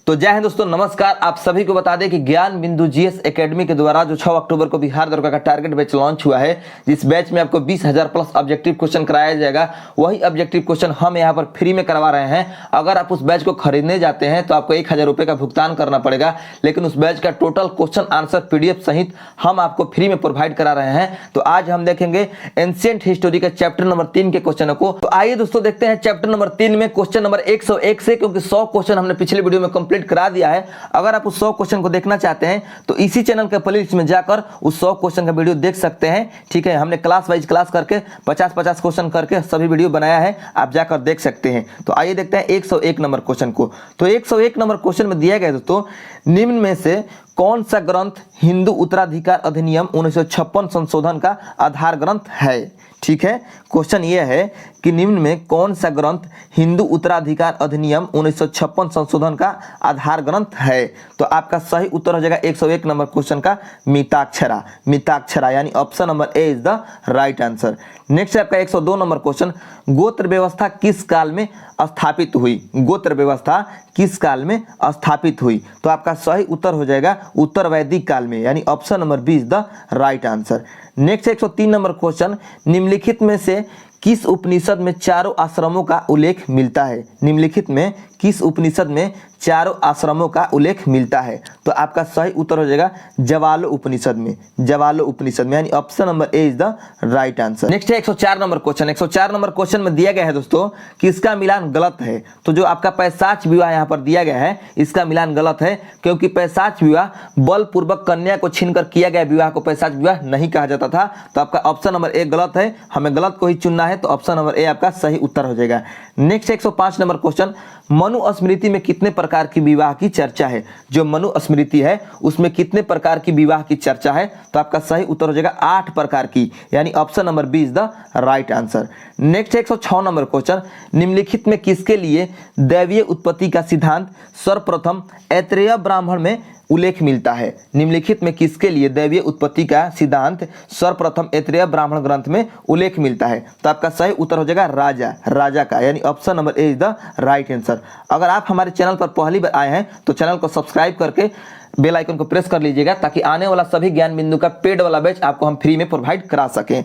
तो जय हिंद दोस्तों, नमस्कार। आप सभी को बता दें कि ज्ञान बिंदु जीएस एकेडमी के द्वारा जो 6 अक्टूबर को बिहार दरोगा का टारगेट बैच लॉन्च हुआ है, जिस बैच में आपको 20,000 प्लस ऑब्जेक्टिव क्वेश्चन कराया जाएगा, वही ऑब्जेक्टिव क्वेश्चन हम यहाँ पर फ्री में करवा रहे हैं। अगर आप उस बैच को खरीदने जाते हैं तो आपको 1,000 रुपये का भुगतान करना पड़ेगा, लेकिन उस बैच का टोटल क्वेश्चन आंसर पीडीएफ सहित हम आपको फ्री में प्रोवाइड करा रहे हैं। तो आज हम देखेंगे एंशिएंट हिस्टोरी के चैप्टर नंबर 3 के क्वेश्चनों को। तो आइए दोस्तों देखते हैं चैप्टर नंबर 3 में क्वेश्चन नंबर 101 से, क्योंकि 100 क्वेश्चन हमने पिछले वीडियो में कंप्लीट करा दिया है। अगर आप उस 100 क्वेश्चन को देखना चाहते हैं तो इसी चैनल के प्लेलिस्ट में जाकर उस 100 क्वेश्चन का वीडियो देख सकते हैं। ठीक है, हमने क्लास वाइज क्लास करके 50-50 क्वेश्चन करके सभी वीडियो बनाया है, आप जाकर देख सकते हैं। तो आइए देखते हैं 101 नंबर क्वेश्चन को। तो 101 नंबर क्वेश्चन में दिया गया है दोस्तों, निम्न में से कौन सा ग्रंथ हिंदू उत्तराधिकार अधिनियम 1956 संशोधन का आधार ग्रंथ है। ठीक है, क्वेश्चन ये है कि निम्न में कौन सा ग्रंथ हिंदू उत्तराधिकार अधिनियम 1956 संशोधन का आधार ग्रंथ है। तो आपका सही उत्तर हो जाएगा 101 नंबर क्वेश्चन का मिताक्षरा। मिताक्षरा यानी option number A is the right answer. Next है आपका 102 नंबर क्वेश्चन, गोत्र व्यवस्था किस काल में स्थापित हुई। गोत्र व्यवस्था किस काल में स्थापित हुई। तो आपका सही उत्तर हो जाएगा उत्तर वैदिक काल में, यानी option number B is the right answer. Next 103 number question, निम्नलिखित में से किस उपनिषद में चारों आश्रमों का उल्लेख मिलता है। निम्नलिखित में किस उपनिषद में चारों आश्रमों का उल्लेख मिलता है। तो आपका सही उत्तर हो जाएगा जवालो उपनिषद में। जवालो उपनिषद में, यानी option number A is the right answer. Next है 104 नंबर क्वेश्चन। 104 नंबर क्वेश्चन में दिया गया है दोस्तों कि इसका मिलान गलत है। तो जो आपका पैशाच विवाह यहाँ पर दिया गया है, इसका मिलान गलत है, क्योंकि पैशाच विवाह बलपूर्वक कन्या को छीनकर किया गया विवाह को पैशाच विवाह नहीं कहा जाता था। तो आपका ऑप्शन नंबर ए गलत है, हमें गलत को ही चुनना है। तो ऑप्शन नंबर ए आपका सही उत्तर हो जाएगा। नेक्स्ट 105 नंबर क्वेश्चन, मनुस्मृति में कितने प्रकार की विवाह की चर्चा है। जो मनुस्मृति है उसमें कितने प्रकार की विवाह की चर्चा है। तो आपका सही उत्तर हो जाएगा 8 प्रकार की, यानी option number B is the right answer. Next 106 number question, निम्नलिखित में किसके लिए दैवीय उत्पत्ति का सिद्धांत सर्वप्रथम ऐत्रेय ब्राह्मण में उल्लेख मिलता है। निम्नलिखित में किसके लिए दैवीय उत्पत्ति का सिद्धांत सर्वप्रथम ऐत्रेय ब्राह्मण ग्रंथ में उल्लेख मिलता है। तो आपका सही उत्तर हो जाएगा राजा का, यानी option number A is the right answer. अगर आप हमारे चैनल पर पहली बार आए हैं तो चैनल को सब्सक्राइब करके बेल आइकन को प्रेस कर लीजिएगा, ताकि आने वाला सभी ज्ञान बिंदु का पेड वाला बैच आपको हम फ्री में प्रोवाइड करा सकें।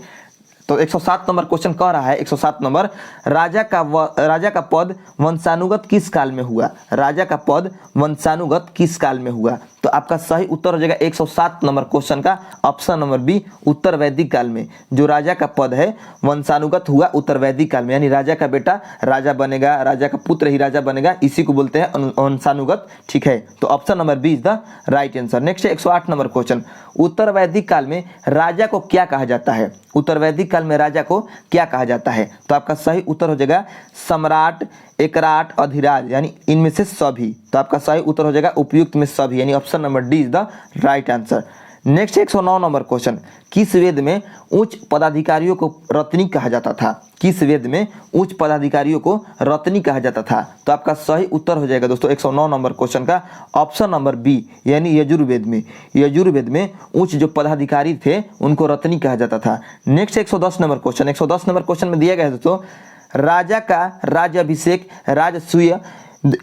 तो 107 नंबर क्वेश्चन कह रहा है, 107 नंबर, राजा का पद वंशानुगत किस काल में हुआ। राजा का पद वंशानुगत किस काल में हुआ। तो आपका सही उत्तर हो जाएगा 107 नंबर क्वेश्चन का ऑप्शन नंबर बी उत्तर वैदिक काल में। जो राजा का पद है वंशानुगत हुआ उत्तर वैदिक काल में, यानी राजा का बेटा राजा बनेगा, राजा का पुत्र ही राजा बनेगा, इसी को बोलते हैं वंशानुगत। ठीक है, तो option number B is the right answer. Next 108 number question, उत्तर वैदिक काल में राजा को क्या कहा जाता है। उत्तर वैदिक काल में राजा को क्या कहा जाता है। तो आपका सही उत्तर हो जाएगा सम्राट, एकराट, अधिराज, यानी इनमें से सभी। तो आपका सही उत्तर हो जाएगा उपयुक्त में सभी, यानी option number D is the right answer. Next 109 number question, किस वेद में उच्च पदाधिकारियों को रत्नी कहा जाता था। किस वेद में उच्च पदाधिकारियों को रत्नी कहा जाता था। तो आपका सही उत्तर हो जाएगा दोस्तों 109 नंबर क्वेश्चन का ऑप्शन नंबर बी, यानी यजुर्वेद में। यजुर्वेद में उच्च जो पदाधिकारी थे उनको रत्नी कहा जाता था। Next 110 number question. 110 number question में दिया गया है दोस्तों, राजा का राज्याभिषेक राजसूय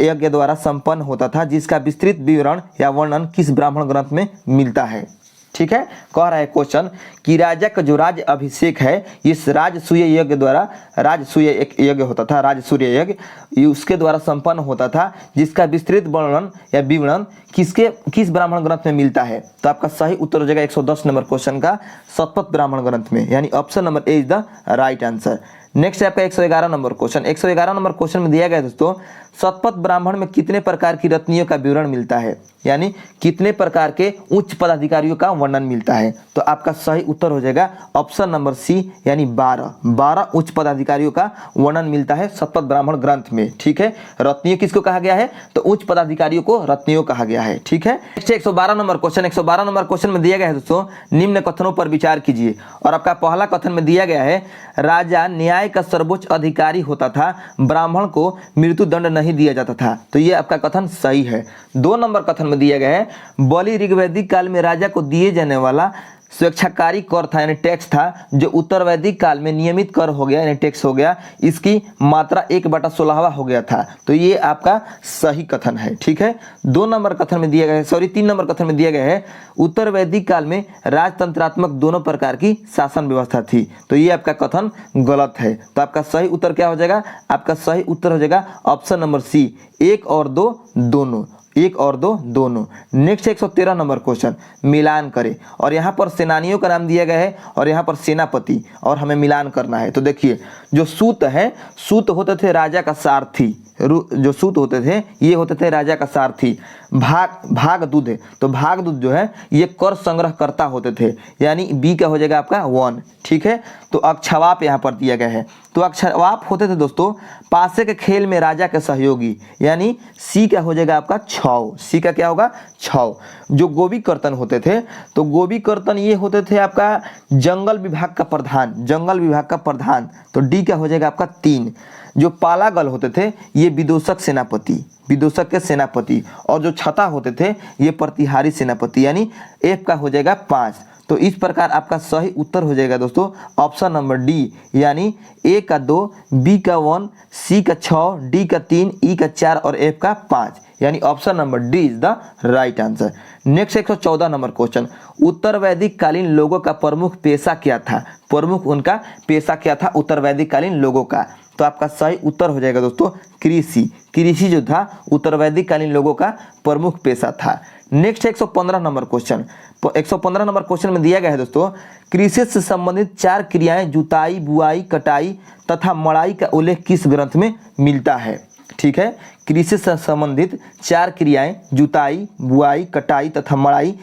यज्ञ द्वारा संपन्न होता था, जिसका विस्तृत विवरण या वर्णन किस ब्राह्मण ग्रंथ में मिलता है। ठीक है, कह रहा है क्वेश्चन कि राजा का जो राज्य अभिषेक है इस राजसूय यज्ञ द्वारा, राजसूय एक यज्ञ होता था, राजसूय यज्ञ उसके द्वारा संपन्न होता था, जिसका विस्तृत वर्णन या विवरण किस ब्राह्मण ग्रंथ में मिलता है। तो आपका सही उत्तर हो जाएगा 110 नंबर क्वेश्चन का शतपथ ब्राह्मण ग्रंथ में, यानी option number A is the right answer. Next है आपका 111 नंबर क्वेश्चन। 111 नंबर क्वेश्चन में दिया गया है दोस्तों, शतपथ ब्राह्मण में कितने प्रकार की रत्नियों का विवरण मिलता है, यानी कितने प्रकार के उच्च पदाधिकारियों का वर्णन मिलता है। तो आपका सही उत्तर हो जाएगा ऑप्शन नंबर सी, यानी 12 उच्च पदाधिकारियों का वर्णन मिलता है शतपथ ब्राह्मण ग्रंथ में। ठीक है, रत्नियों किसको कहा गया है, तो उच्च पदाधिकारियों को रत्नियों कहा गया है। ठीक है, next 112 number question. 112 number question में दिया गया है दोस्तों, निम्न कथनों पर विचार कीजिए। और आपका पहला कथन में दिया गया है, राजा न्याय का सर्वोच्च अधिकारी होता था, ब्राह्मण को मृत्यु दंड नहीं दिया जाता था। तो ये आपका कथन सही है। 2 नंबर कथन में दिया गया है, बलि ऋग्वैदिक काल में राजा को दिए जाने वाला स्वेच्छाकारी कर था यानी टैक्स था जो उत्तर वैदिक काल में नियमित कर हो गया यानी टैक्स हो गया, इसकी मात्रा 1/16 हो गया था। तो ये आपका सही कथन है। ठीक है, 2 नंबर कथन में दिया गया है, सॉरी 3 नंबर कथन में दिया गया है उत्तर वैदिक काल में राजतंत्रात्मक दोनों प्रकार की शासन व्यवस्था थी। तो ये आपका कथन गलत है। तो आपका सही उत्तर क्या हो जाएगा? आपका सही उत्तर हो जाएगा ऑप्शन नंबर सी, 1 और 2 दोनों, 1 और 2 दोनों। नेक्स्ट 113 नंबर क्वेश्चन, मिलान करें। और यहाँ पर सेनानियों का नाम दिया गया है और यहाँ पर सेनापति, और हमें मिलान करना है। तो देखिए जो सूत है, सूत होते थे राजा का सारथी, जो सूत होते थे ये होते थे राजा का सारथी। भाग दूध है, तो भाग दूध जो है ये कर संग्रह करता होते थे, यानी बी का हो जाएगा आपका 1। ठीक है, तो अक्षवाप यहाँ पर दिया गया है। तो अक्षवाप होते थे दोस्तों पासे के खेल में राजा के सहयोगी, यानी सी का हो जाएगा आपका 6, सी का क्या होगा 6। जो गोबी कर्तन होते थे, तो गोबी कर्तन ये होते थे आपका जंगल विभाग का प्रधान, जंगल विभाग का प्रधान, तो डी का हो जाएगा आपका 3। जो पालागल होते थे ये विदूषक सेनापति, विदूषक के सेनापति, और जो छता होते थे ये प्रतिहारी सेनापति, यानी एफ का हो जाएगा 5। तो इस प्रकार आपका सही उत्तर हो जाएगा दोस्तों ऑप्शन नंबर डी, यानी ए का 2, बी का 1, सी का 6, डी का 3, ई का 4 और एफ का 5, यानी option number D is the right answer. Next 114 number question, उत्तर वैदिक कालीन लोगों का प्रमुख पेशा क्या था? प्रमुख उनका पेशा क्या था उत्तर वैदिक कालीन लोगों का? तो आपका सही उत्तर हो जाएगा दोस्तों कृषि। कृषि जो था उत्तर वैदिक कालीन लोगों का प्रमुख पेशा था। Next 115 number question, 115 number question में दिया गया है दोस्तों कृषि से संबंधित 4 क्रियाएं जुताई, बुआई, कटाई तथा मड़ाई का उल्लेख किस ग्रंथ में मिलता है? ठीक है, कृषि से संबंधित 4 क्रियाएं जुताई, बुआई, कटाई तथा मड़ाई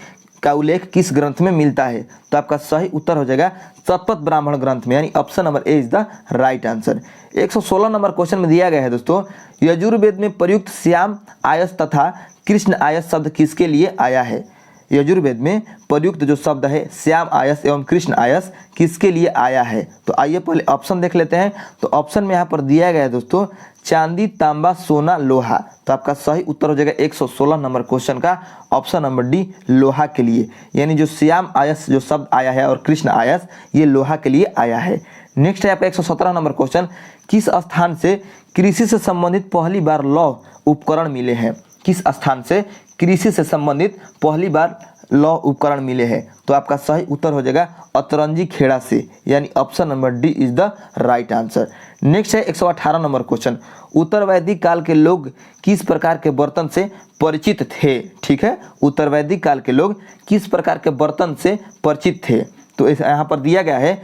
का उल्लेख किस ग्रंथ में मिलता है? तो आपका सही उत्तर हो जाएगा शतपथ ब्राह्मण ग्रंथ में, यानी option number A is the right answer. 116 number question में दिया गया है दोस्तों यजुर्वेद में प्रयुक्त श्याम आयस तथा कृष्ण आयस शब्द किसके लिए आया है? यजुर्वेद में प्रयुक्त जो शब्द है श्याम आयस एवं कृष्ण आयस किसके लिए आया है? तो आइए पहले ऑप्शन देख लेते हैं। तो ऑप्शन में यहाँ पर दिया गया है दोस्तों चांदी, तांबा, सोना, लोहा। तो आपका सही उत्तर हो जाएगा 116 नंबर क्वेश्चन का ऑप्शन नंबर डी, लोहा के लिए, यानी जो श्याम आयस जो शब्द आया है और कृष्ण आयस ये लोहा के लिए आया है। नेक्स्ट है आपका 117 नंबर क्वेश्चन, किस स्थान से कृषि से संबंधित पहली बार लौह उपकरण मिले हैं? किस स्थान से कृषि से संबंधित पहली बार लौह उपकरण मिले हैं? तो आपका सही उत्तर हो जाएगा अतरंजी खेड़ा से, यानी option number D is the right answer. Next है 118 नंबर क्वेश्चन, उत्तर वैदिक काल के लोग किस प्रकार के बर्तन से परिचित थे? ठीक है, उत्तर वैदिक काल के लोग किस प्रकार के बर्तन से परिचित थे? तो यहाँ पर दिया गया है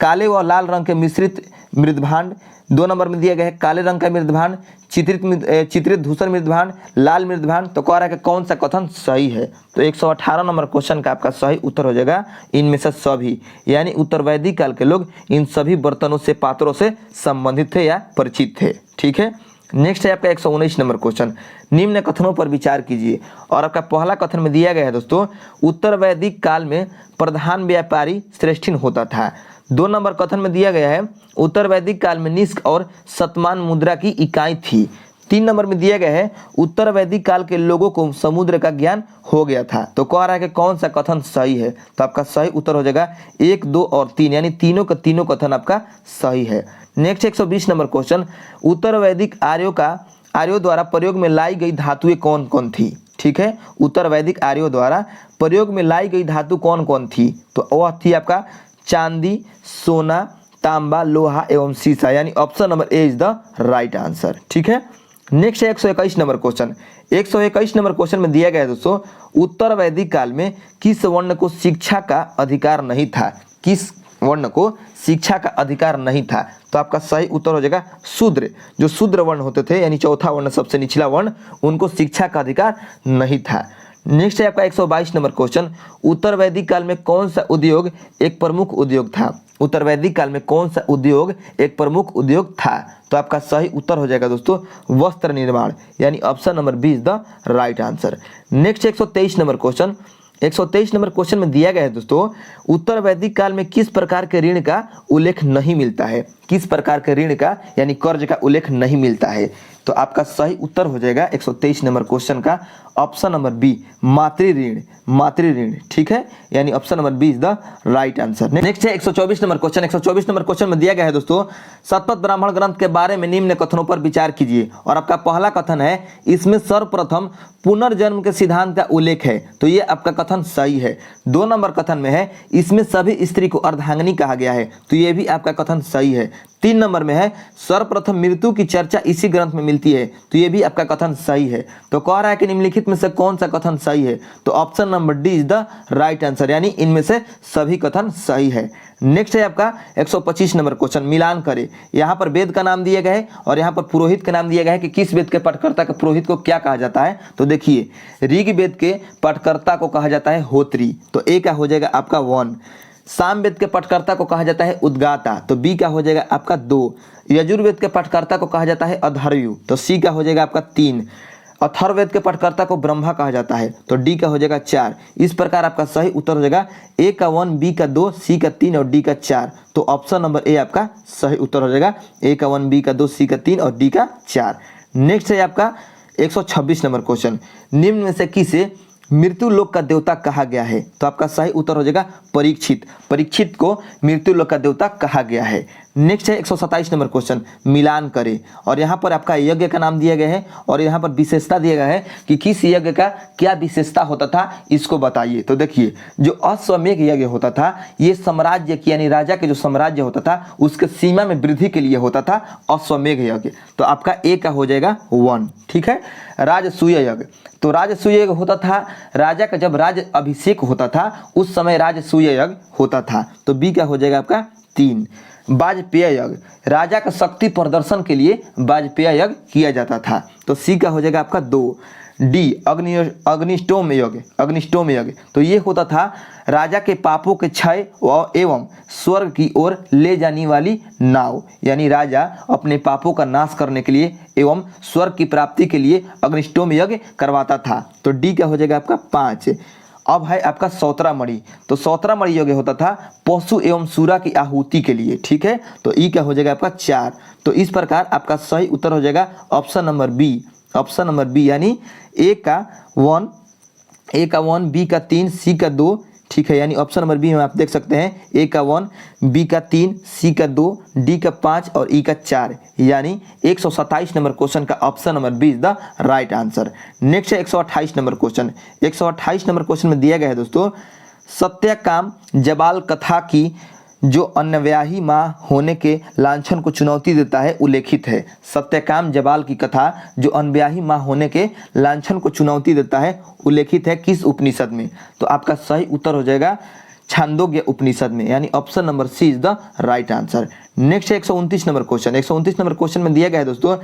काले व लाल रंग के मिश्रित मृदभांड, 2 नंबर में दिया गया है काले रंग का मृदभांड, चित्रित धूसर मृदभांड, लाल मृदभांड। तो कह रहा है कि कौन सा कथन सही है? तो 118 नंबर क्वेश्चन का आपका सही उत्तर हो जाएगा इनमें से सभी, यानी उत्तर वैदिक काल के लोग इन सभी बर्तनों से, पात्रों से संबंधित थे या परिचित थे। ठीक है, नेक्स्ट है आपका 119 नंबर क्वेश्चन, निम्न कथनों पर विचार कीजिए। और आपका पहला कथन में दिया गया है दोस्तों उत्तर वैदिक काल में प्रधान व्यापारी श्रेष्ठिन होता था। 2 नंबर कथन में दिया गया है उत्तर वैदिक काल में निष्क और शतमान मुद्रा की इकाई थी। 3 नंबर में दिया गया है उत्तर वैदिक काल के लोगों को समुद्र का ज्ञान हो गया था। तो कह रहा है कि कौन सा कथन सही है? तो आपका सही उत्तर हो जाएगा 1, 2 और 3, यानी तीनों का तीनों कथन आपका सही है। नेक्स्ट 120 नंबर क्वेश्चन, उत्तर वैदिक आर्यों द्वारा प्रयोग में लाई गई धातुएं कौन कौन थी? ठीक है, उत्तर वैदिक आर्यों द्वारा प्रयोग में लाई गई धातु कौन कौन थी? तो वह थी आपका चांदी, सोना, तांबा, लोहा एवं सीसा, यानी option number A is the right answer. ठीक है, नेक्स्ट है 121 नंबर क्वेश्चन। 121 नंबर क्वेश्चन में दिया गया है दोस्तों उत्तर वैदिक काल में किस वर्ण को शिक्षा का अधिकार नहीं था? किस वर्ण को शिक्षा का अधिकार नहीं था? तो आपका सही उत्तर हो जाएगा शूद्र। जो शूद्र वर्ण होते थे, यानी चौथा वर्ण, सबसे निचला वर्ण, उनको शिक्षा का अधिकार नहीं था। नेक्स्ट है आपका 122 नंबर क्वेश्चन, उत्तर वैदिक काल में कौन सा उद्योग एक प्रमुख उद्योग था? उत्तर वैदिक काल में कौन सा उद्योग एक प्रमुख उद्योग था? तो आपका सही उत्तर हो जाएगा दोस्तों वस्त्र निर्माण, यानी option number B is the right answer. Next 123 number question, 123 number question में दिया गया है दोस्तों उत्तर वैदिक काल में किस प्रकार के ऋण का उल्लेख नहीं मिलता है? किस प्रकार के ऋण का, यानी कर्ज का उल्लेख नहीं मिलता है? तो आपका सही उत्तर हो जाएगा 123 नंबर क्वेश्चन का ऑप्शन नंबर बी, मातृ ऋण, मातृ ऋण, ठीक है, यानी option number B is the right answer. Next है 124 नंबर क्वेश्चन। 124 नंबर क्वेश्चन में दिया गया है दोस्तों, शतपथ ब्राह्मण ग्रंथ के बारे में निम्न कथनों पर विचार कीजिए। और आपका पहला कथन है, इसमें सर्वप्रथम पुनर्जन्म के सिद्धांत का उल्लेख है, तो ये आपका कथन सही है। 2 नंबर कथन में है, इसमें सभी स्त्री को अर्धांगिनी कहा गया है, तो ये भी आपका कथन सही है। 3 नंबर में है, सर्वप्रथम मृत्यु की चर्चा इसी ग्रंथ में मिलती है, तो ये भी आपका कथन सही है। तो कह रहा है कि निम्नलिखित में से कौन सा कथन सही है, तो option number D is the right answer, यानी इनमें से सभी कथन सही है। नेक्स्ट है आपका 125 नंबर क्वेश्चन, मिलान करें। यहाँ पर वेद का नाम दिया गया है और यहाँ पर पुरोहित का नाम दिया गया है कि किस वेद के पाठकर्ता के पुरोहित को क्या कहा जाता है। तो देखिए, ऋग्वेद के पाठकर्ता को कहा जाता है होत्री, तो ए का हो जाएगा आपका 1। सामवेद के पाठकर्ता को कहा जाता है उद्गाता, तो बी का हो जाएगा आपका 2। यजुर्वेद के पाठकर्ता को कहा जाता है अधर्वयु, तो सी का हो जाएगा आपका 3। अथर्ववेद के पाठकर्ता को ब्रह्मा कहा जाता है, तो डी का हो जाएगा 4। इस प्रकार आपका सही उत्तर हो जाएगा ए का 1, बी का 2, सी का 3 और डी का 4। तो ऑप्शन नंबर ए आपका सही उत्तर हो जाएगा, ए का 1, बी का 2, सी का 3 और डी का 4। नेक्स्ट है आपका 126 नंबर क्वेश्चन, निम्न में से किसे मृत्यु लोक का देवता कहा गया है। तो आपका सही उत्तर हो जाएगा परीक्षित, परीक्षित को मृत्यु लोक का देवता कहा गया है। नेक्स्ट है 127 नंबर क्वेश्चन, मिलान करें। और यहाँ पर आपका यज्ञ का नाम दिया गया है और यहाँ पर विशेषता दिया गया है कि किस यज्ञ का क्या विशेषता होता था, इसको बताइए। तो देखिए, जो अश्वमेघ यज्ञ होता था, ये साम्राज्य की यानी राजा के जो साम्राज्य होता था उसके सीमा में वृद्धि के लिए होता था अश्वमेघ यज्ञ, तो आपका ए का हो जाएगा 1, ठीक है। राजसूय यज्ञ, तो राजसूय यज्ञ होता था राजा का जब राज अभिषेक होता था उस समय राजसूय यज्ञ होता था, तो बी का हो जाएगा आपका 3। वाजपेय यज्ञ, राजा का शक्ति प्रदर्शन के लिए वाजपेय यज्ञ किया जाता था, तो सी का हो जाएगा आपका 2। डी अग्निष्टोम यज्ञ, अग्निष्टोम यज्ञ, तो ये होता था राजा के पापों के क्षय एवं स्वर्ग की ओर ले जाने वाली नाव, यानी राजा अपने पापों का नाश करने के लिए एवं स्वर्ग की प्राप्ति के लिए अग्निष्टोम यज्ञ करवाता था, तो डी का हो जाएगा आपका 5। अब है आपका सौतरामणि, तो सौतरामणि यज्ञ होता था पशु एवं सूरा की आहुति के लिए, ठीक है, तो ई का हो जाएगा आपका 4। तो इस प्रकार आपका सही उत्तर हो जाएगा option number B, option number B, यानी ए का 1, बी का 3, सी का 2, ठीक है, यानी ऑप्शन नंबर बी में आप देख सकते हैं ए का 1, बी का 3, सी का 2, डी का 5 और ई का 4, यानी 127 नंबर क्वेश्चन का option number B is the right answer. Next है 128 नंबर क्वेश्चन। 128 नंबर क्वेश्चन में दिया गया है दोस्तों, सत्यकाम जबाल कथा की जो अन्यव्याही माँ होने के लांछन को चुनौती देता है उल्लेखित है। सत्यकाम जबाल की कथा जो अनब्याही माँ होने के लांछन को चुनौती देता है उल्लेखित है किस उपनिषद में। तो आपका सही उत्तर हो जाएगा छांदोग्य उपनिषद में, यानी option number C is the right answer. Next है 129 नंबर क्वेश्चन। 129 नंबर क्वेश्चन में दिया गया है दोस्तों,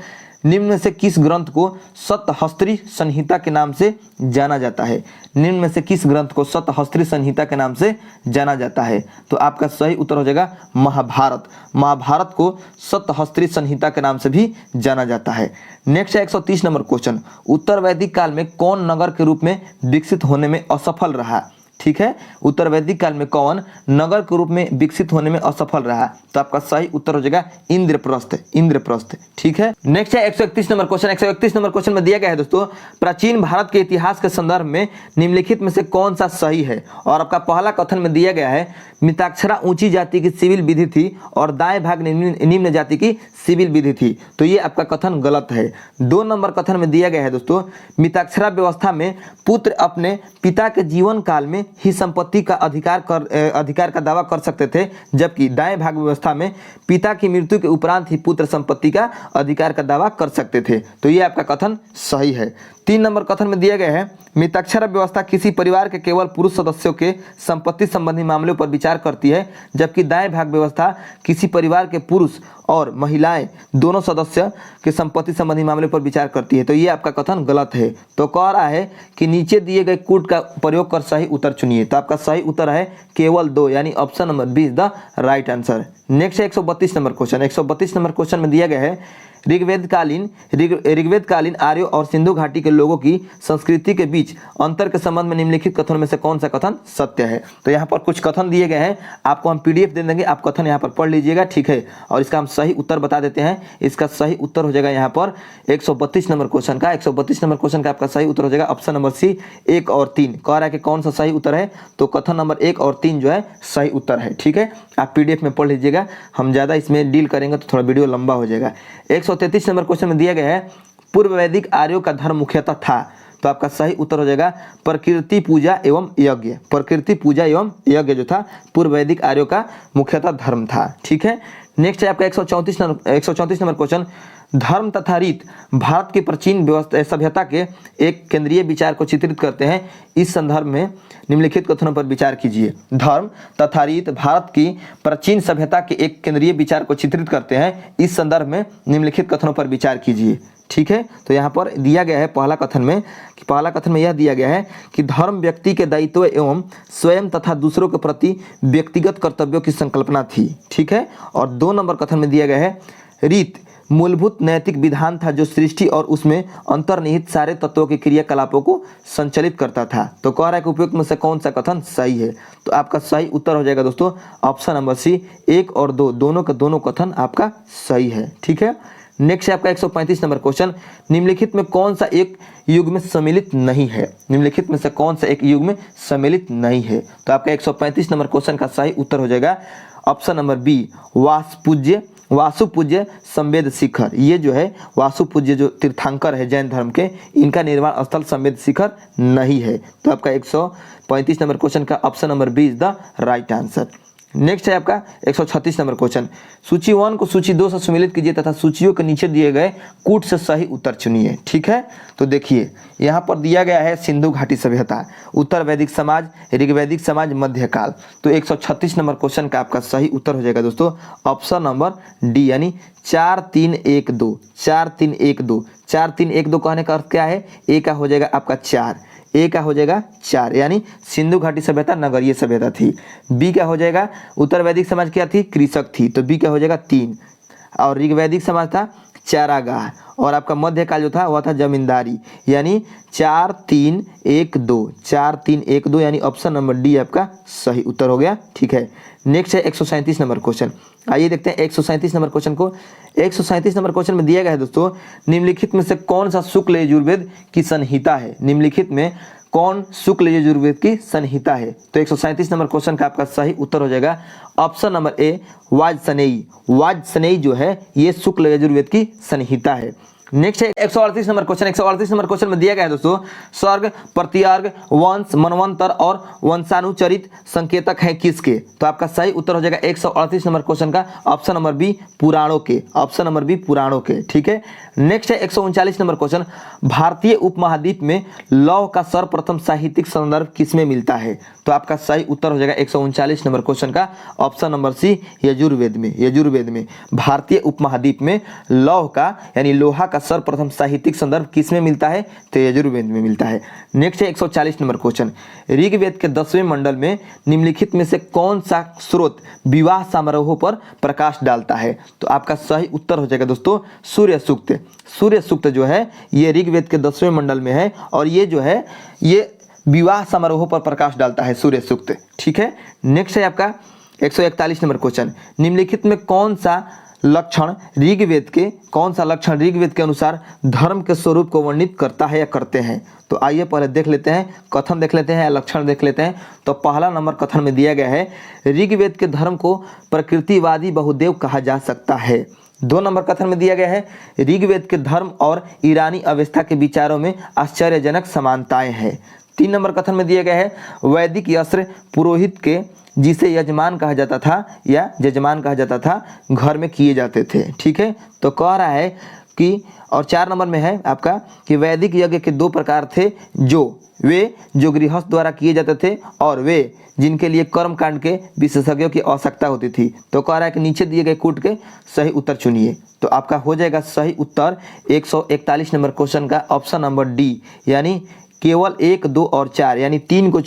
निम्न में से किस ग्रंथ को सतहस्त्री संहिता के नाम से जाना जाता है। निम्न में से किस ग्रंथ को सतहस्त्री संहिता के नाम से जाना जाता है। तो आपका सही उत्तर हो जाएगा महाभारत। महाभारत को सतहस्त्री संहिता के नाम से भी जाना जाता है। नेक्स्ट है 130 नंबर क्वेश्चन, उत्तर वैदिक काल में कौन नगर के रूप में विकसित होने में असफल रहा। ठीक है, उत्तर वैदिक काल में कौन नगर के रूप में विकसित होने में असफल रहा। तो आपका सही उत्तर हो जाएगा इंद्रप्रस्थ, इंद्रप्रस्थ। ठीक है, नेक्स्ट है 131 नंबर क्वेश्चन। 131 नंबर क्वेश्चन में दिया गया है दोस्तों, प्राचीन भारत के इतिहास के संदर्भ में निम्नलिखित में से कौन सा सही है। और आपका पहला कथन में दिया गया है मिताक्षरा ऊंची जाति की सिविल विधि थी और दाएं भाग निम्न जाति की सिविल विधि थी। तो ये आपका कथन गलत है। 2 नंबर कथन में दिया गया है दोस्तों, मिताक्षरा व्यवस्था में पुत्र अपने पिता के जीवन काल में ही संपत्ति का अधिकार का दावा कर सकते थे, जबकि दाएं भाग व्यवस्था में पिता की मृत्यु के उपरांत ही पुत्र संपत्ति का अधिकार का दावा कर सकते थे। तो ये आपका कथन सही है। 3 नंबर कथन में दिया गया है मिताक्षरा व्यवस्था किसी परिवार के केवल पुरुष सदस्यों के संपत्ति संबंधी मामलों पर विचार करती है, जबकि दाएं भाग व्यवस्था किसी परिवार के पुरुष और महिलाएं दोनों सदस्य के संपत्ति संबंधी मामले पर विचार करती है। तो ये आपका कथन गलत है। तो कह रहा है कि नीचे दिए गए कूट का प्रयोग कर सही उत्तर चुनिए। तो आपका सही उत्तर है केवल 2, यानी option number B is the right answer. Next है 132 नंबर क्वेश्चन। 132 नंबर क्वेश्चन में दिया गया है ऋग्वेदकालीन आर्यों और सिंधु घाटी के लोगों की संस्कृति के बीच अंतर के संबंध में निम्नलिखित कथनों में से कौन सा कथन सत्य है। तो यहाँ पर कुछ कथन दिए गए हैं, आपको हम पीडीएफ दे देंगे, आप कथन यहाँ पर पढ़ लीजिएगा, ठीक है। और इसका हम सही उत्तर बता देते हैं। इसका सही उत्तर हो जाएगा यहाँ पर 132 नंबर क्वेश्चन का, 132 नंबर क्वेश्चन का आपका सही उत्तर हो जाएगा ऑप्शन नंबर सी 1 और 3। कह रहा है कि कौन सा सही उत्तर है, तो कथन नंबर 1 और 3 जो है सही उत्तर है, ठीक है। आप पीडीएफ में पढ़ लीजिएगा, हम ज़्यादा इसमें डील करेंगे तो थोड़ा वीडियो लंबा हो जाएगा। 133 नंबर क्वेश्चन में दिया गया है पूर्व वैदिक आर्यों का धर्म मुख्यतः था। तो आपका सही उत्तर हो जाएगा प्रकृति पूजा एवं यज्ञ। प्रकृति पूजा एवं यज्ञ जो था पूर्व वैदिक आर्यों का मुख्यतः धर्म था, ठीक है। नेक्स्ट है आपका 134 नंबर क्वेश्चन, धर्म तथा रीत भारत की प्राचीन व्यवस्था सभ्यता के एक केंद्रीय विचार को चित्रित करते हैं। इस संदर्भ में निम्नलिखित कथनों पर विचार कीजिए। धर्म तथा रीत भारत की प्राचीन सभ्यता के एक केंद्रीय विचार को चित्रित करते हैं। इस संदर्भ में निम्नलिखित कथनों पर विचार कीजिए, ठीक है। तो यहाँ पर दिया गया है पहला कथन में यह दिया गया है कि धर्म व्यक्ति के दायित्व एवं स्वयं तथा दूसरों के प्रति व्यक्तिगत कर्तव्यों की संकल्पना थी, ठीक है। और 2 नंबर कथन में दिया गया है रीत मूलभूत नैतिक विधान था जो सृष्टि और उसमें अंतर्निहित सारे तत्वों के क्रियाकलापों को संचालित करता था। तो कह रहा है कि उपयुक्त में से कौन सा कथन सही है। तो आपका सही उत्तर हो जाएगा दोस्तों ऑप्शन नंबर सी 1 और 2 दोनों का दोनों कथन आपका सही है, ठीक है। नेक्स्ट है आपका 135 नंबर क्वेश्चन, निम्नलिखित में कौन सा एक युग में सम्मिलित नहीं है। निम्नलिखित में से कौन सा एक युग में सम्मिलित नहीं है। तो आपका 135 नंबर क्वेश्चन का सही उत्तर हो जाएगा ऑप्शन नंबर बी वासुपूज्य संवेद शिखर। ये जो है वासुपूज्य जो तीर्थंकर है जैन धर्म के, इनका निर्वाण स्थल संवेद शिखर नहीं है। तो आपका 135 नंबर क्वेश्चन का option number B is the right answer. Next है आपका 136 नंबर क्वेश्चन, सूची 1 को सूची 2 से सम्मिलित कीजिए तथा सूचियों के नीचे दिए गए कूट से सही उत्तर चुनिए, ठीक है। तो देखिए यहाँ पर दिया गया है सिंधु घाटी सभ्यता, उत्तर वैदिक समाज, ऋग्वैदिक समाज, मध्यकाल। तो 136 नंबर क्वेश्चन का आपका सही उत्तर हो जाएगा दोस्तों ऑप्शन नंबर डी, यानी 4 3 1 2 4 3 1 2 4 3 1 2 कहने का अर्थ क्या है, ए का हो जाएगा आपका 4, ए का हो जाएगा 4, यानी सिंधु घाटी सभ्यता नगरीय सभ्यता थी। बी का हो जाएगा उत्तर वैदिक समाज क्या थी, कृषक थी, तो बी का हो जाएगा 3। और ऋग्वैदिक समाज था चारागाह, और आपका मध्यकाल जो था वह था जमींदारी, यानी 4 3 1 2 4 3 1 2, यानी ऑप्शन नंबर डी आपका सही उत्तर हो गया, ठीक है। नेक्स्ट है 137 नंबर क्वेश्चन, आइए देखते हैं 137 नंबर क्वेश्चन को। 137 नंबर क्वेश्चन में दिया गया है दोस्तों, निम्नलिखित में से कौन सा शुक्ल यजुर्वेद की संहिता है। निम्नलिखित में कौन शुक्ल यजुर्वेद की संहिता है। तो 137 नंबर क्वेश्चन का आपका सही उत्तर हो जाएगा ऑप्शन नंबर ए वाजसनेयी जो है ये शुक्ल यजुर्वेद की संहिता है। नेक्स्ट है 138 नंबर क्वेश्चन। 138 नंबर क्वेश्चन में दिया गया है दोस्तों, स्वर्ग, प्रत्यर्ग, वंश, मनवंतर और वंशानुचरित संकेतक हैं किसके। तो आपका सही उत्तर हो जाएगा 138 नंबर क्वेश्चन का ऑप्शन नंबर बी पुराणों के, ऑप्शन नंबर बी पुराणों के, ठीक है। नेक्स्ट है 139 नंबर क्वेश्चन, भारतीय उपमहाद्वीप में लौह का सर्वप्रथम साहित्यिक संदर्भ किसमें मिलता है। तो आपका सही उत्तर हो जाएगा 139 नंबर क्वेश्चन का ऑप्शन नंबर सी यजुर्वेद में। यजुर्वेद में भारतीय उपमहाद्वीप में लौह का यानी लोहा का सर्वप्रथम साहित्यिक संदर्भ किसमें मिलता है, तो यजुर्वेद में मिलता है। नेक्स्ट है 140 नंबर क्वेश्चन, ऋग्वेद के 10वें मंडल में निम्नलिखित में से कौन सा स्रोत विवाह समारोहों पर प्रकाश डालता है। तो आपका सही उत्तर हो जाएगा दोस्तों सूर्य सूक्त। सूर्य सूक्त जो है ये ऋग्वेद के 10वें मंडल में है, और ये जो है ये विवाह समारोहों पर प्रकाश डालता है सूर्य सूक्त, ठीक है। नेक्स्ट है आपका 141 नंबर क्वेश्चन, निम्नलिखित में कौन सा लक्षण ऋग्वेद के अनुसार धर्म के स्वरूप को वर्णित करता है या करते हैं। तो आइए पहले देख लेते हैं, कथन देख लेते हैं या लक्षण देख लेते हैं। तो पहला नंबर कथन में दिया गया है, ऋग्वेद के धर्म को प्रकृतिवादी बहुदेव कहा जा सकता है। 2 नंबर कथन में दिया गया है, ऋग्वेद के धर्म और ईरानी अवस्था के विचारों में आश्चर्यजनक समानताएं हैं। 3 नंबर कथन में दिया गया है, वैदिक यस्त्र पुरोहित के जिसे यजमान कहा जाता था या जजमान कहा जाता था घर में किए जाते थे, ठीक है। तो कह रहा है कि, और 4 नंबर में है आपका कि वैदिक यज्ञ के 2 प्रकार थे, जो गृहस्थ द्वारा किए जाते थे और वे जिनके लिए कर्म कांड के विशेषज्ञों की आवश्यकता होती थी। तो कह रहा है कि नीचे दिए गए कूट के सही उत्तर चुनिए। तो आपका हो जाएगा सही उत्तर 141 नंबर क्वेश्चन का ऑप्शन नंबर डी, यानी केवल 1 2 और 4 यानी 3 को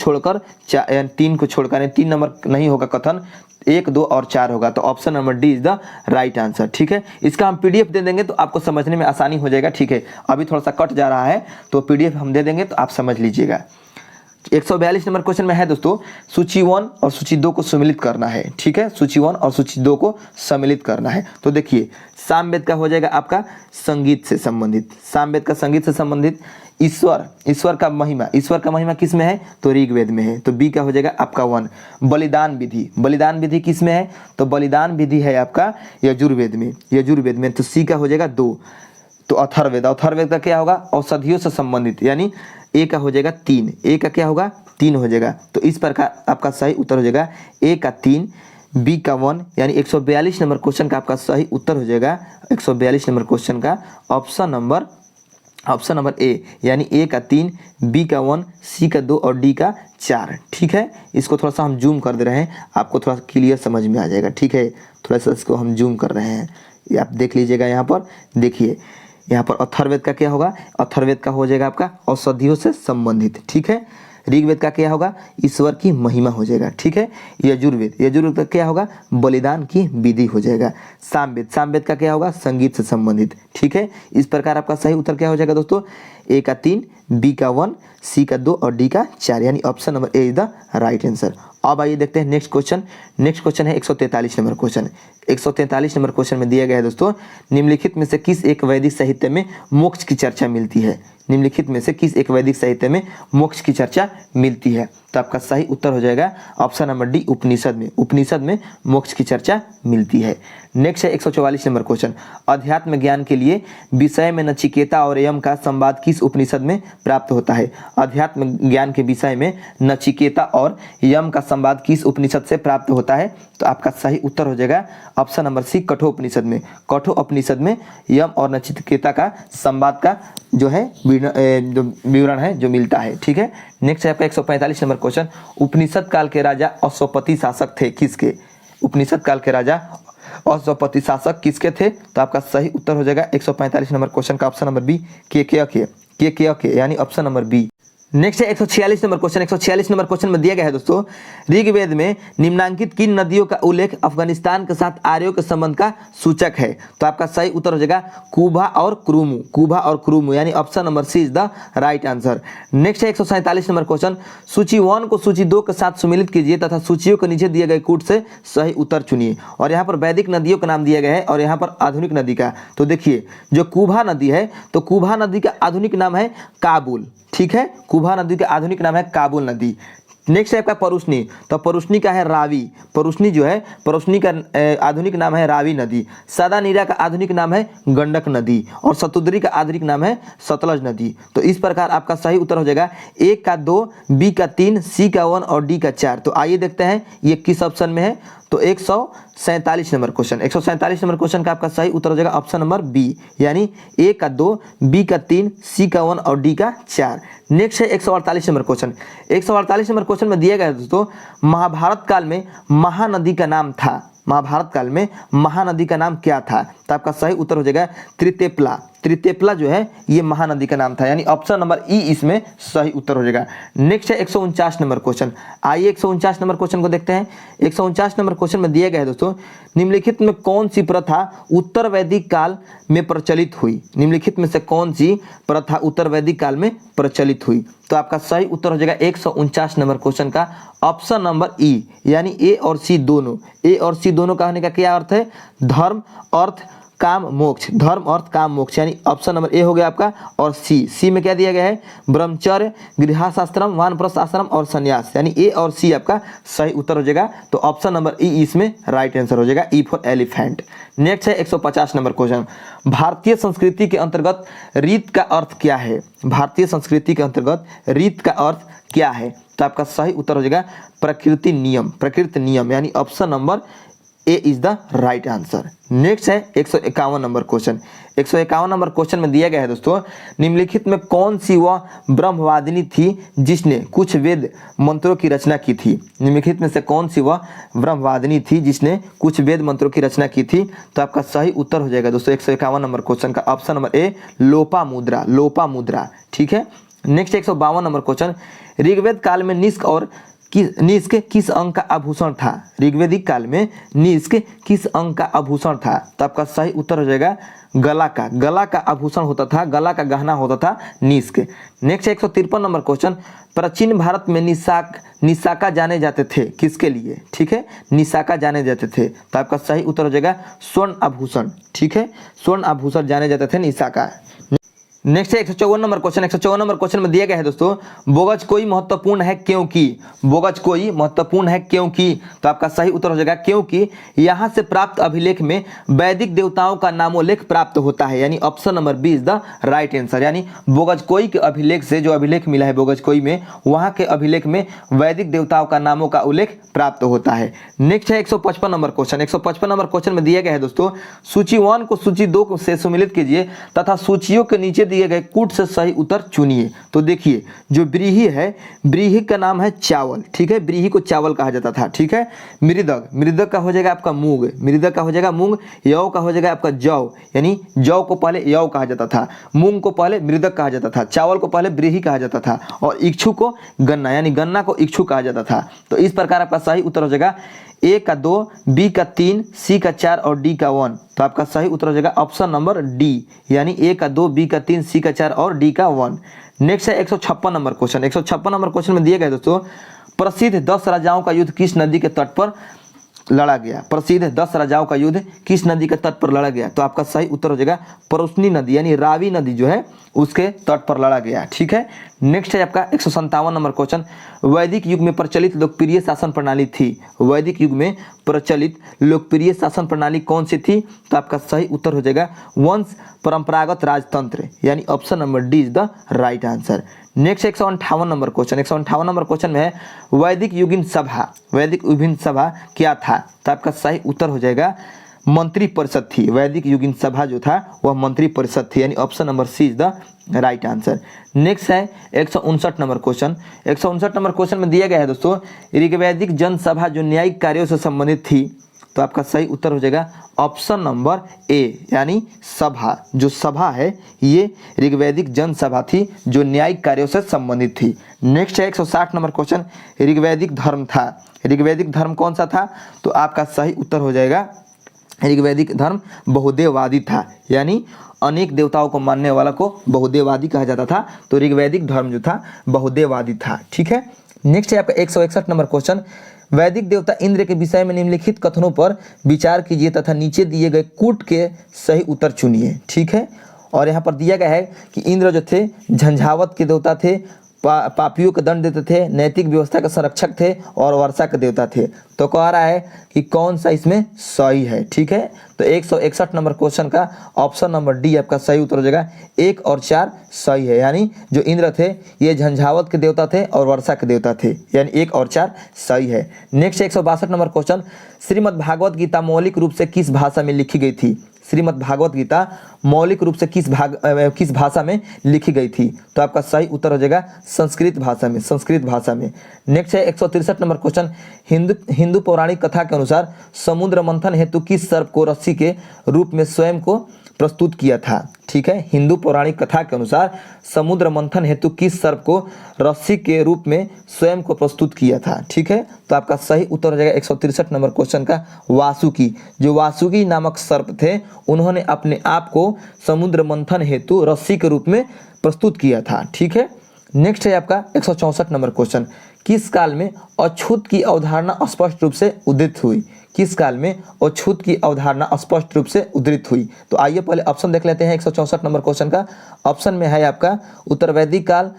छोड़कर 3 नंबर नहीं होगा कथन, 1, 2 और 4 होगा, तो option number D is the right answer. ठीक है, इसका हम पीडीएफ दे देंगे तो आपको समझने में आसानी हो जाएगा। ठीक है, अभी थोड़ा सा कट जा रहा है तो पीडीएफ हम दे देंगे तो आप समझ लीजिएगा। 142 नंबर क्वेश्चन में है दोस्तों, सूची 1 और सूची 2 को सम्मिलित करना है। ठीक है, सूची 1 और सूची 2 को सम्मिलित करना है। तो देखिए, सामवेद का हो जाएगा आपका संगीत से संबंधित, सामवेद का संगीत से संबंधित। ईश्वर का महिमा किस में है? तो ऋग्वेद में है, तो बी का हो जाएगा आपका 1। बलिदान विधि किस में है? तो बलिदान विधि है आपका यजुर्वेद में, तो सी का हो जाएगा 2। तो अथर्ववेद का क्या होगा? औषधियों से संबंधित, यानी ए का हो जाएगा 3, ए का क्या होगा? 3 हो जाएगा। तो इस प्रकार आपका सही उत्तर हो जाएगा ए का 3, बी का 1, यानी 142 नंबर क्वेश्चन का आपका सही उत्तर हो जाएगा 142 नंबर क्वेश्चन का ऑप्शन नंबर ए, यानी ए का 3, बी का 1, सी का 2 और डी का 4। ठीक है, इसको थोड़ा सा हम जूम कर दे रहे हैं, आपको थोड़ा क्लियर समझ में आ जाएगा। ठीक है, थोड़ा सा इसको हम जूम कर रहे हैं, ये आप देख लीजिएगा। यहाँ पर देखिए, यहाँ पर अथर्ववेद का क्या होगा? अथर्ववेद का हो जाएगा आपका औषधियों से संबंधित। ठीक है, ऋग्वेद का क्या होगा? ईश्वर की महिमा हो जाएगा। ठीक है, यजुर्वेद का क्या होगा? बलिदान की विधि हो जाएगा। सामवेद का क्या होगा? संगीत से संबंधित। ठीक है, इस प्रकार आपका सही उत्तर क्या हो जाएगा दोस्तों? ए का 3, बी का 1, सी का 2 और डी का 4, यानी option number A is the right answer. अब आइए देखते हैं नेक्स्ट क्वेश्चन है 143 नंबर क्वेश्चन। 143 नंबर क्वेश्चन में दिया गया है दोस्तों, निम्नलिखित में से किस एक वैदिक साहित्य में मोक्ष की चर्चा मिलती है? निम्नलिखित में से किस एक वैदिक साहित्य में मोक्ष की चर्चा मिलती है? तो आपका सही उत्तर हो जाएगा ऑप्शन नंबर डी, उपनिषद में मोक्ष की चर्चा मिलती है। नेक्स्ट है 144 नंबर क्वेश्चन, अध्यात्म ज्ञान के लिए विषय में नचिकेता और यम का संवाद किस उपनिषद में प्राप्त होता है? अध्यात्म ज्ञान के विषय में नचिकेता और यम का संवाद किस उपनिषद से प्राप्त होता है? तो आपका सही उत्तर हो जाएगा ऑप्शन नंबर सी, कठोपनिषद में। कठोपनिषद में यम और नचिकेता का संवाद का जो है विवरण है जो मिलता है। ठीक है, नेक्स्ट है आपका 145 नंबर क्वेश्चन, उपनिषद काल के राजा अश्वपति शासक थे किसके? उपनिषद काल के राजा अश्वपति शासक किसके थे? तो आपका सही उत्तर हो जाएगा 145 नंबर क्वेश्चन का ऑप्शन नंबर बी, के, यानी ऑप्शन नंबर बी। नेक्स्ट है 146 नंबर क्वेश्चन। 146 नंबर क्वेश्चन में दिया गया है दोस्तों, ऋग्वेद में निम्नांकित किन नदियों का उल्लेख अफगानिस्तान के साथ आर्यों के संबंध का सूचक है? तो आपका सही उत्तर हो जाएगा कुभा और क्रुमु, यानी option number C is the right answer. Next है 147 नंबर क्वेश्चन, सूची 1 को सूची 2 के साथ सम्मिलित कीजिए तथा सूचियों के नीचे दिए गए कूट से सही उत्तर चुनिए। और यहाँ पर वैदिक नदियों का नाम दिया गया है और यहाँ पर आधुनिक नदी का। तो देखिए, जो कुभा नदी है, तो कुभा नदी का आधुनिक नाम है काबुल। ठीक है, कुभा नदी का आधुनिक नाम है काबुल नदी। नेक्स्ट है आपका परुष्णी, तो परुष्णी का है रावी, परुष्णी का आधुनिक नाम है रावी नदी। सदानीरा का आधुनिक नाम है गंडक नदी और सतुद्री का आधुनिक नाम है सतलज नदी। तो इस प्रकार आपका सही उत्तर हो जाएगा ए का 2, बी का 3, सी का 1 और डी का 4। तो आइए देखते हैं ये किस ऑप्शन में है। तो 147 नंबर क्वेश्चन, 147 नंबर क्वेश्चन का आपका सही उत्तर हो जाएगा ऑप्शन नंबर बी, यानी ए का 2, बी का 3, सी का 1 और डी का 4। नेक्स्ट है 148 नंबर क्वेश्चन। 148 नंबर क्वेश्चन में दिया गया है दोस्तों, महाभारत काल में महानदी का नाम था, महाभारत काल में महानदी का नाम क्या था? तो आपका सही उत्तर हो जाएगा त्रितेपला जो है ये महानदी का नाम था, यानी ऑप्शन नंबर ई इसमें सही उत्तर हो जाएगा। नेक्स्ट है 149 नंबर क्वेश्चन। आइए 149 नंबर क्वेश्चन को देखते हैं। 149 नंबर क्वेश्चन में दिया गया है दोस्तों, निम्नलिखित में कौन सी प्रथा उत्तर वैदिक काल में प्रचलित हुई? निम्नलिखित में से कौन सी प्रथा उत्तर वैदिक काल में प्रचलित हुई? तो आपका सही उत्तर हो जाएगा 149 नंबर क्वेश्चन का ऑप्शन नंबर ई, यानी ए और सी दोनों। ए और सी दोनों का होने का क्या अर्थ है? धर्म, अर्थ, काम, मोक्ष। धर्म, अर्थ, काम, मोक्ष, यानी ऑप्शन नंबर ए हो गया आपका। और सी में क्या दिया गया है? ब्रह्मचर्य, गृहस्थाश्रम, वानप्रस्थ आश्रम और संन्यास, यानी ए और सी आपका सही उत्तर हो जाएगा। तो ऑप्शन नंबर ई इसमें राइट आंसर हो जाएगा, ई फॉर एलिफेंट। नेक्स्ट है 150 नंबर क्वेश्चन, भारतीय संस्कृति के अंतर्गत रीत का अर्थ क्या है? भारतीय संस्कृति के अंतर्गत रीत का अर्थ क्या है? तो आपका सही उत्तर हो जाएगा प्रकृति नियम, यानी option number A is the right answer. Next है 151 नंबर क्वेश्चन। 151 नंबर क्वेश्चन में दिया गया है दोस्तों, निम्नलिखित में कौन सी वह ब्रह्मवादिनी थी जिसने कुछ वेद मंत्रों की रचना की थी? निम्नलिखित में से कौन सी वह ब्रह्मवादिनी थी जिसने कुछ वेद मंत्रों की रचना की थी? तो आपका सही उत्तर हो जाएगा दोस्तों 151 नंबर क्वेश्चन का ऑप्शन नंबर ए, लोपामुद्रा। ठीक है, नेक्स्ट 152 नंबर क्वेश्चन, ऋग्वेद काल में निष्क और निष्क किस अंग का आभूषण था? ऋग्वैदिक काल में निष्क किस अंग का आभूषण था? तो आपका सही उत्तर हो जाएगा गला का आभूषण होता था, गला का गहना होता था निष्क। नेक्स्ट 153 नंबर क्वेश्चन, प्राचीन भारत में निशाका जाने जाते थे किसके लिए? ठीक है, निशाका जाने जाते थे। तो आपका सही उत्तर हो जाएगा स्वर्ण आभूषण। ठीक है, स्वर्ण आभूषण जाने जाते थे निशाका। नेक्स्ट है 154 नंबर क्वेश्चन। 154 नंबर क्वेश्चन में दिया गया है दोस्तों, बोगज कोई महत्वपूर्ण है क्योंकि? बोगज कोई महत्वपूर्ण है क्योंकि? तो आपका सही उत्तर हो जाएगा क्योंकि यहां से प्राप्त अभिलेख में वैदिक देवताओं का नामोल्लेख प्राप्त होता है, यानी option number B is the right answer. यानी बोगज कोई के अभिलेख से, जो अभिलेख मिला है बोगज कोई में, वहां के अभिलेख में वैदिक देवताओं का नामों का उल्लेख प्राप्त होता है। नेक्स्ट है 155 नंबर क्वेश्चन। 155 नंबर क्वेश्चन में दिया गया है दोस्तों, सूची 1 को सूची 2 से सम्मिलित कीजिए तथा सूचियों के नीचे दिए गए कूट से सही उत्तर चुनिए। तो देखिए, जो ब्रीही है, ब्रीही का नाम है चावल। ठीक है, ब्रीही को चावल कहा जाता था। ठीक है, मृदक का हो जाएगा आपका मूंग, मृदक का हो जाएगा मूंग। यौ का हो जाएगा आपका जौ, यानी जौ को पहले यौ कहा जाता था, मूंग को पहले मृदक कहा जाता था, चावल को पहले ब्रीही कहा जाता था, और इक्षु को गन्ना, यानी गन्ना को इक्षु कहा जाता था। तो इस प्रकार आपका सही उत्तर हो जाएगा ए का 2, बी का 3, सी का 4 और डी का 1। तो आपका सही उत्तर हो जाएगा ऑप्शन नंबर डी, यानी ए का 2, बी का 3, सी का 4 और डी का 1। नेक्स्ट है 156 नंबर क्वेश्चन। 156 नंबर क्वेश्चन में दिए गए दोस्तों, प्रसिद्ध 10 राजाओं का युद्ध किस नदी के तट पर लड़ा गया? प्रसिद्ध 10 राजाओं का युद्ध किस नदी के तट पर लड़ा गया? तो आपका सही उत्तर हो जाएगा परोसनी नदी, यानी रावी नदी जो है उसके तट पर लड़ा गया। ठीक है, नेक्स्ट है आपका 157 नंबर क्वेश्चन, वैदिक युग में प्रचलित लोकप्रिय शासन प्रणाली थी? वैदिक युग में प्रचलित लोकप्रिय शासन प्रणाली कौन सी थी? तो आपका सही उत्तर हो जाएगा वंश परंपरागत राजतंत्र, यानी option number D is the right answer. Next 158 number question. 158 number question में है वैदिक युगिन सभा, वैदिक युगिन सभा क्या था? तो आपका सही उत्तर हो जाएगा मंत्री परिषद थी। वैदिक युगिन सभा जो था वह मंत्री परिषद थी, यानी option number C is the right answer. Next है 159 नंबर क्वेश्चन। 159 नंबर क्वेश्चन में दिया गया है दोस्तों, ऋग्वैदिक जनसभा जो न्यायिक कार्यों से संबंधित थी, तो आपका सही उत्तर हो जाएगा ऑप्शन नंबर ए, यानी सभा, जो सभा है ये ऋग्वैदिक जनसभा थी जो न्यायिक कार्यों से संबंधित थी। नेक्स्ट है 160 नंबर क्वेश्चन, ऋग्वैदिक धर्म था, ऋग्वैदिक धर्म कौन सा था? तो आपका सही उत्तर हो जाएगा ऋग्वैदिक धर्म बहुदेववादी था, यानी अनेक देवताओं को मानने वाला को बहुदेववादी कहा जाता था। तो ऋग्वैदिक धर्म जो था बहुदेववादी था। ठीक है, नेक्स्ट है आपका 161 नंबर क्वेश्चन, वैदिक देवता इंद्र के विषय में निम्नलिखित कथनों पर विचार कीजिए तथा नीचे दिए गए कूट के सही उत्तर चुनिए। ठीक है, और यहाँ पर दिया गया है कि इंद्र जो थे झंझावत के देवता थे, पापियों को दंड देते थे, नैतिक व्यवस्था के संरक्षक थे और वर्षा के देवता थे। तो कह रहा है कि कौन सा इसमें सही है। ठीक है, तो 161 नंबर क्वेश्चन का ऑप्शन नंबर डी आपका सही उत्तर हो जाएगा। 1 और 4 सही है, यानी जो इंद्र थे ये झंझावत के देवता थे और वर्षा के देवता थे, यानी 1 और 4 सही है। Next 162 number question, Shrimad Bhagavad Gita मौलिक रूप से किस भाषा में लिखी गई थी? श्रीमद् भागवत गीता मौलिक रूप से किस भाषा में लिखी गई थी? तो आपका सही उत्तर हो जाएगा संस्कृत भाषा में, संस्कृत भाषा में। नेक्स्ट है 163 नंबर क्वेश्चन, हिंदू पौराणिक कथा के अनुसार समुद्र मंथन हेतु किस सर्प को रस्सी के रूप में स्वयं को प्रस्तुत किया था? ठीक है, हिंदू पौराणिक कथा के अनुसार समुद्र मंथन हेतु किस सर्प को रस्सी के रूप में स्वयं को प्रस्तुत किया था? ठीक है, तो आपका सही उत्तर हो जाएगा 163 नंबर क्वेश्चन का वासुकी। जो वासुकी नामक सर्प थे उन्होंने अपने आप को समुद्र मंथन हेतु रस्सी के रूप में प्रस्तुत किया था। ठीक है, नेक्स्ट है आपका 164 नंबर क्वेश्चन, किस काल में अछूत की अवधारणा स्पष्ट रूप से उदित हुई? किस काल में अछूत की अवधारणा स्पष्ट रूप से उद्धृत हुई? तो आइए पहले ऑप्शन देख लेते हैं 164 नंबर क्वेश्चन का। ऑप्शन में है आपका उत्तर वैदिक काल,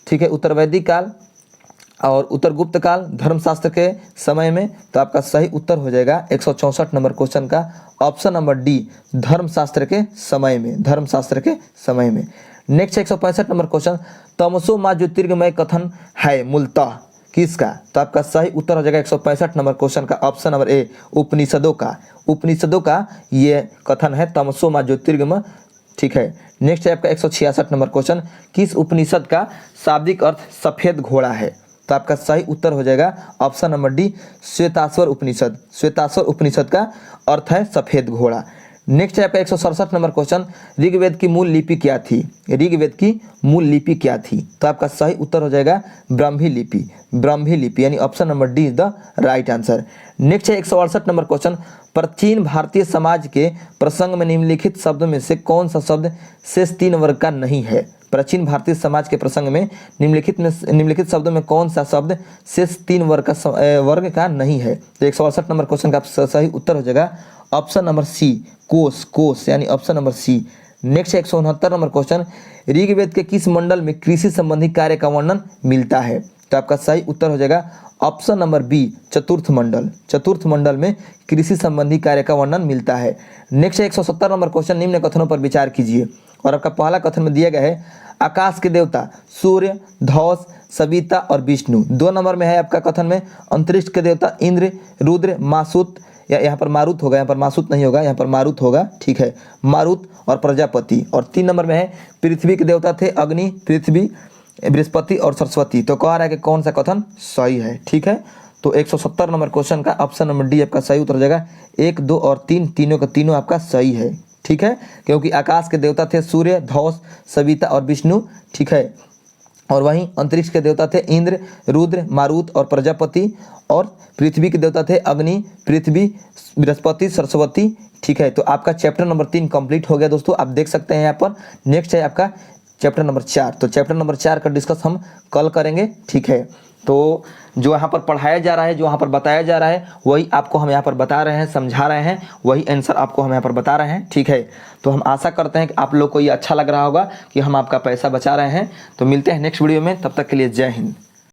ठीक है, उत्तर वैदिक काल और उत्तर गुप्त काल धर्मशास्त्र के समय में। तो आपका सही उत्तर हो जाएगा 164 नंबर क्वेश्चन का ऑप्शन नंबर डी, धर्मशास्त्र के समय में, धर्मशास्त्र के समय में। नेक्स्ट 165 नंबर क्वेश्चन, तमसो मां ज्योतिर्गमय कथन है मूलतः किसका? तो आपका सही उत्तर हो जाएगा 165 नंबर क्वेश्चन का ऑप्शन नंबर ए, उपनिषदों का। उपनिषदों का ये कथन है तमसो मां ज्योतिर्गमय। ठीक है, नेक्स्ट है आपका 166 नंबर क्वेश्चन, किस उपनिषद का शाब्दिक अर्थ सफेद घोड़ा है? तो आपका सही उत्तर हो जाएगा ऑप्शन नंबर डी, श्वेताश्वर उपनिषद। श्वेताश्वर उपनिषद का अर्थ है सफेद घोड़ा। नेक्स्ट है आपका 167 नंबर क्वेश्चन, ऋग्वेद की मूल लिपि क्या थी? ऋग्वेद की मूल लिपि क्या थी? तो आपका सही उत्तर हो जाएगा ब्राह्मी लिपि, ब्राह्मी लिपि, यानी option number D is the right answer. Next है 168 नंबर क्वेश्चन, प्राचीन भारतीय समाज के प्रसंग में निम्नलिखित शब्दों में से कौन सा शब्द शेष 3 वर्ग का नहीं है? प्राचीन भारतीय समाज के प्रसंग में निम्नलिखित शब्दों में कौन सा शब्द शेष 3 वर्ग का नहीं है? तो 168 नंबर क्वेश्चन का सही उत्तर हो जाएगा ऑप्शन नंबर सी, कोश, कोश, यानी ऑप्शन नंबर सी। नेक्स्ट है 169 नंबर क्वेश्चन, ऋग्वेद के किस मंडल में कृषि संबंधी कार्य का वर्णन मिलता है? तो आपका सही उत्तर हो जाएगा ऑप्शन नंबर बी, चतुर्थ मंडल, चतुर्थ मंडल में कृषि संबंधी कार्य का वर्णन मिलता है। नेक्स्ट है 170 नंबर क्वेश्चन, निम्न कथनों पर विचार कीजिए। और आपका पहला कथन में दिया गया है आकाश के देवता सूर्य, धौस, सविता और विष्णु। 2 नंबर में है आपका कथन में अंतरिक्ष के देवता इंद्र, रुद्र, मासूत, या यहाँ पर मारुत होगा, यहाँ पर मासूत नहीं होगा, यहाँ पर मारुत होगा, ठीक है, मारुत और प्रजापति। और 3 नंबर में है पृथ्वी के देवता थे अग्नि, पृथ्वी, बृहस्पति और सरस्वती। तो कह रहा है कि कौन सा कथन सही है, ठीक है। तो 170 नंबर क्वेश्चन का ऑप्शन नंबर डी आपका सही उत्तर हो जाएगा। 1, 2 और 3 तीनों का तीनों आपका सही है, ठीक है, क्योंकि आकाश के देवता थे सूर्य, धौस, सविता और विष्णु, ठीक है। और वहीं अंतरिक्ष के देवता थे इंद्र, रुद्र, मारुत और प्रजापति। और पृथ्वी के देवता थे अग्नि, पृथ्वी, बृहस्पति, सरस्वती, ठीक है। तो आपका चैप्टर नंबर 3 कंप्लीट हो गया दोस्तों, आप देख सकते हैं यहाँ पर। नेक्स्ट है आपका चैप्टर नंबर 4। तो चैप्टर नंबर 4 का डिस्कस हम कल करेंगे, ठीक है। तो जो यहाँ पर पढ़ाया जा रहा है, जो यहाँ पर बताया जा रहा है, वही आपको हम यहाँ पर बता रहे हैं, समझा रहे हैं, वही आंसर आपको हम यहाँ पर बता रहे हैं, ठीक है। तो हम आशा करते हैं कि आप लोग को ये अच्छा लग रहा होगा कि हम आपका पैसा बचा रहे हैं। तो मिलते हैं नेक्स्ट वीडियो में, तब तक के लिए जय हिंद।